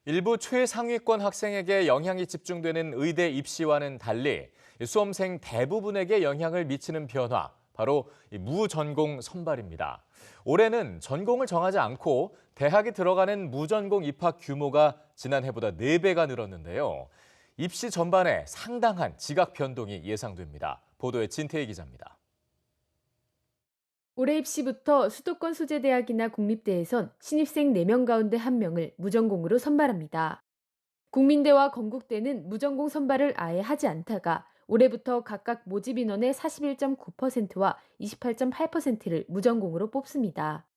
일부 최상위권 학생에게 영향이 집중되는 의대 입시와는 달리 수험생 대부분에게 영향을 미치는 변화, 바로 무전공 선발입니다. 올해는 전공을 정하지 않고 대학에 들어가는 무전공 입학 규모가 지난해보다 4배가 늘었는데요. 입시 전반에 상당한 지각 변동이 예상됩니다. 보도에 진태희 기자입니다. 올해 입시부터 수도권 수재대학이나 국립대에선 신입생 4명 가운데 1명을 무전공으로 선발합니다. 국민대와 건국대는 무전공 선발을 아예 하지 않다가 올해부터 각각 모집 인원의 41.9%와 28.8%를 무전공으로 뽑습니다.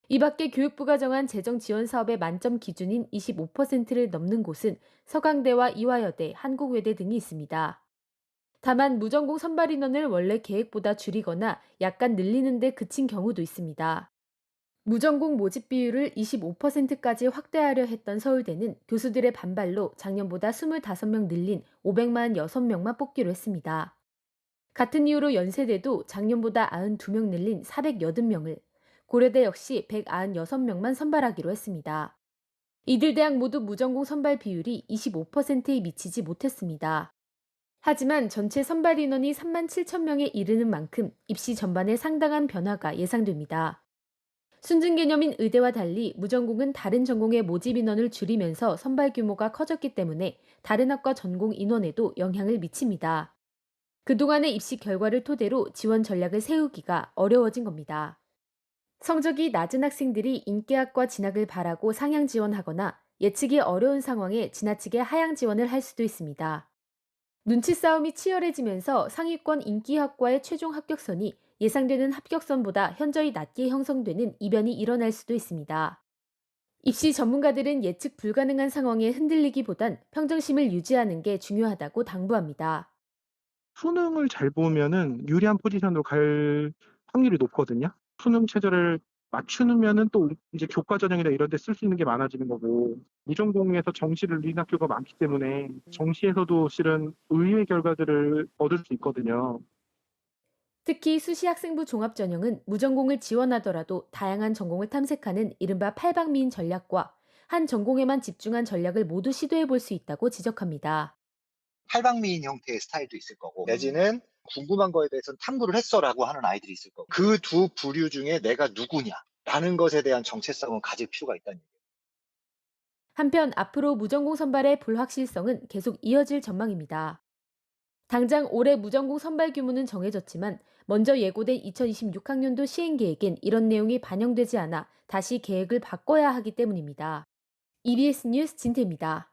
이 밖에 교육부가 정한 재정 지원 사업의 만점 기준인 25%를 넘는 곳은 서강대와 이화여대, 한국외대 등이 있습니다. 다만 무전공 선발 인원을 원래 계획보다 줄이거나 약간 늘리는 데 그친 경우도 있습니다. 무전공 모집 비율을 25%까지 확대하려 했던 서울대는 교수들의 반발로 작년보다 25명 늘린 546명만 뽑기로 했습니다. 같은 이유로 연세대도 작년보다 92명 늘린 480명을, 고려대 역시 196명만 선발하기로 했습니다. 이들 대학 모두 무전공 선발 비율이 25%에 미치지 못했습니다. 하지만 전체 선발 인원이 3만 7천 명에 이르는 만큼 입시 전반에 상당한 변화가 예상됩니다. 순증 개념인 의대와 달리 무전공은 다른 전공의 모집 인원을 줄이면서 선발 규모가 커졌기 때문에 다른 학과 전공 인원에도 영향을 미칩니다. 그동안의 입시 결과를 토대로 지원 전략을 세우기가 어려워진 겁니다. 성적이 낮은 학생들이 인기학과 진학을 바라고 상향 지원하거나 예측이 어려운 상황에 지나치게 하향 지원을 할 수도 있습니다. 눈치 싸움이 치열해지면서 상위권 인기학과의 최종 합격선이 예상되는 합격선보다 현저히 낮게 형성되는 이변이 일어날 수도 있습니다. 입시 전문가들은 예측 불가능한 상황에 흔들리기보단 평정심을 유지하는 게 중요하다고 당부합니다. 수능을 잘 보면은 유리한 포지션으로 갈 확률이 높거든요. 수능 체제를 맞추면은 또 이제 교과 전형이나 이런 데 쓸 수 있는 게 많아지는 거고, 무전공에서 정시를 늘린 학교가 많기 때문에 정시에서도 실은 의외의 결과들을 얻을 수 있거든요. 특히 수시 학생부 종합전형은 무전공을 지원하더라도 다양한 전공을 탐색하는 이른바 팔방미인 전략과 한 전공에만 집중한 전략을 모두 시도해 볼 수 있다고 지적합니다. 팔방미인 형태의 스타일도 있을 거고, 내지는 궁금한 거에 대해서는 탐구를 했어라고 하는 아이들이 있을 거고, 그 두 부류 중에 내가 누구냐라는 것에 대한 정체성을 가질 필요가 있다는 얘기예요. 한편 앞으로 무전공 선발의 불확실성은 계속 이어질 전망입니다. 당장 올해 무전공 선발 규모는 정해졌지만 먼저 예고된 2026학년도 시행 계획엔 이런 내용이 반영되지 않아 다시 계획을 바꿔야 하기 때문입니다. EBS 뉴스 진태입니다.